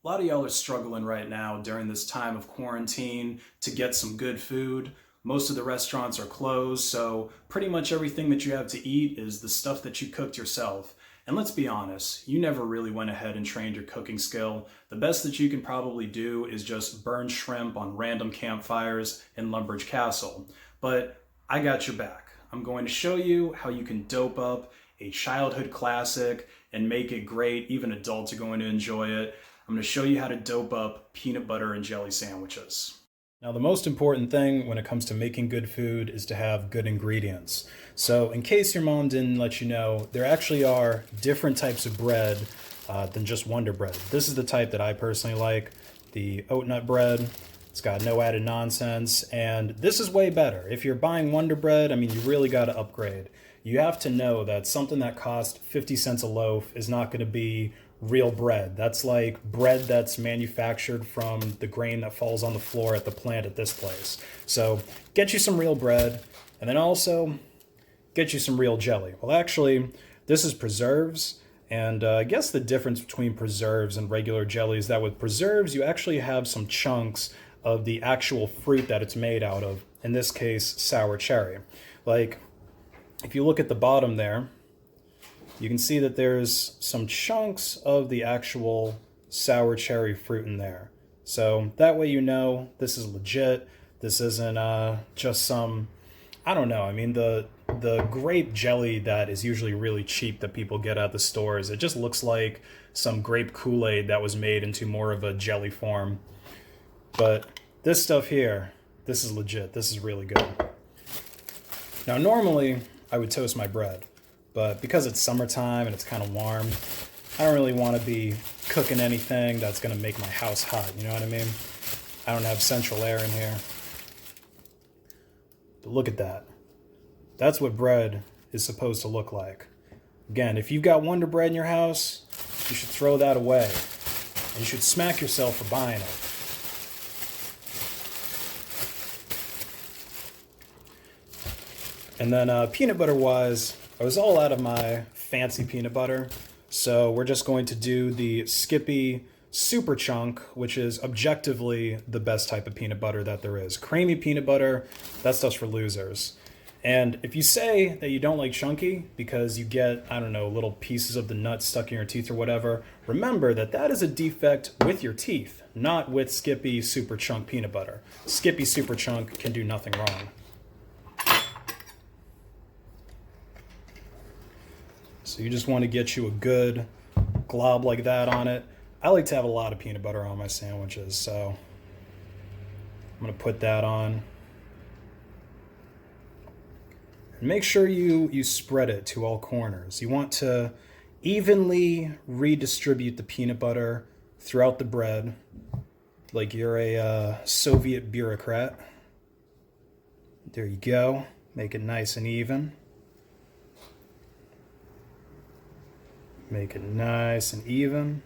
A lot of y'all are struggling right now during this time of quarantine to get some good food. Most of the restaurants are closed, so pretty much everything that you have to eat is the stuff that you cooked yourself. And let's be honest, you never really went ahead and trained your cooking skill. The best that you can probably do is just burn shrimp on random campfires in Lumbridge Castle. But I got your back. I'm going to show you how you can dope up a childhood classic and make it great. Even adults are going to enjoy it. I'm going to show you how to dope up peanut butter and jelly sandwiches. Now, the most important thing when it comes to making good food is to have good ingredients. So in case your mom didn't let you know, there actually are different types of bread than just Wonder Bread. This is the type that I personally like, the oat nut bread. It's got no added nonsense, and this is way better. If you're buying Wonder Bread, I mean, you really got to upgrade. You have to know that something that costs 50 cents a loaf is not going to be real bread. That's like bread that's manufactured from the grain that falls on the floor at the plant at this place. So get you some real bread, and then also get you some real jelly. Well, actually, this is preserves, and I guess the difference between preserves and regular jelly is that with preserves, you actually have some chunks of the actual fruit that it's made out of, in this case, sour cherry. Like, if you look at the bottom there, you can see that there's some chunks of the actual sour cherry fruit in there. So that way you know this is legit. This isn't just some, I don't know. I mean, the grape jelly that is usually really cheap that people get at the stores, it just looks like some grape Kool-Aid that was made into more of a jelly form. But this stuff here, this is legit. This is really good. Now, normally I would toast my bread, but because it's summertime and it's kind of warm, I don't really want to be cooking anything that's going to make my house hot. You know what I mean? I don't have central air in here. But look at that. That's what bread is supposed to look like. Again, if you've got Wonder Bread in your house, you should throw that away. And you should smack yourself for buying it. And then peanut butter wise, I was all out of my fancy peanut butter. So we're just going to do the Skippy Super Chunk, which is objectively the best type of peanut butter that there is. Creamy peanut butter, that stuff's for losers. And if you say that you don't like chunky because you get, I don't know, little pieces of the nut stuck in your teeth or whatever, remember that that is a defect with your teeth, not with Skippy Super Chunk peanut butter. Skippy Super Chunk can do nothing wrong. So you just want to get you a good glob like that on it. I like to have a lot of peanut butter on my sandwiches, so I'm going to put that on. And make sure you spread it to all corners. You want to evenly redistribute the peanut butter throughout the bread, like you're a Soviet bureaucrat. There you go. Make it nice and even. Make it nice and even.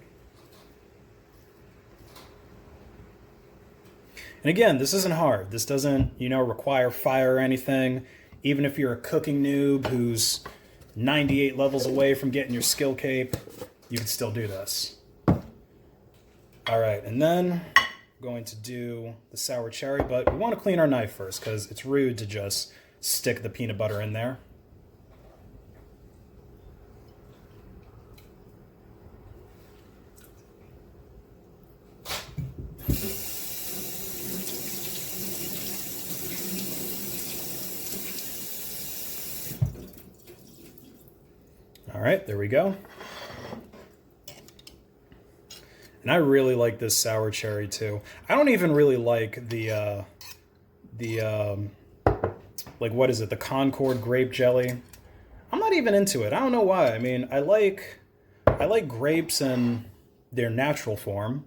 And again, this isn't hard. This doesn't, require fire or anything. Even if you're a cooking noob who's 98 levels away from getting your skill cape, you can still do this. All right, and then I'm going to do the sour cherry, but we want to clean our knife first because it's rude to just stick the peanut butter in there. All right, there we go. And I really like this sour cherry too. I don't even really like the like, what is it? The Concord grape jelly. I'm not even into it. I don't know why. I mean, I like grapes in their natural form.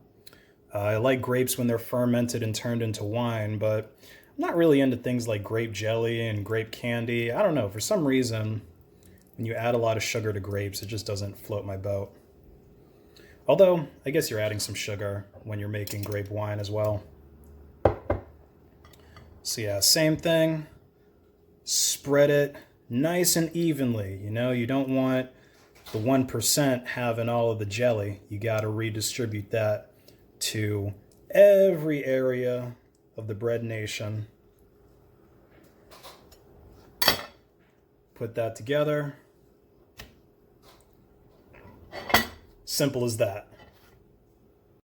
I like grapes when they're fermented and turned into wine, but I'm not really into things like grape jelly and grape candy. I don't know. For some reason, when you add a lot of sugar to grapes, it just doesn't float my boat. Although, I guess you're adding some sugar when you're making grape wine as well. So yeah, same thing. Spread it nice and evenly. You don't want the 1% having all of the jelly. You got to redistribute that to every area of the bread nation. Put that together. Simple as that.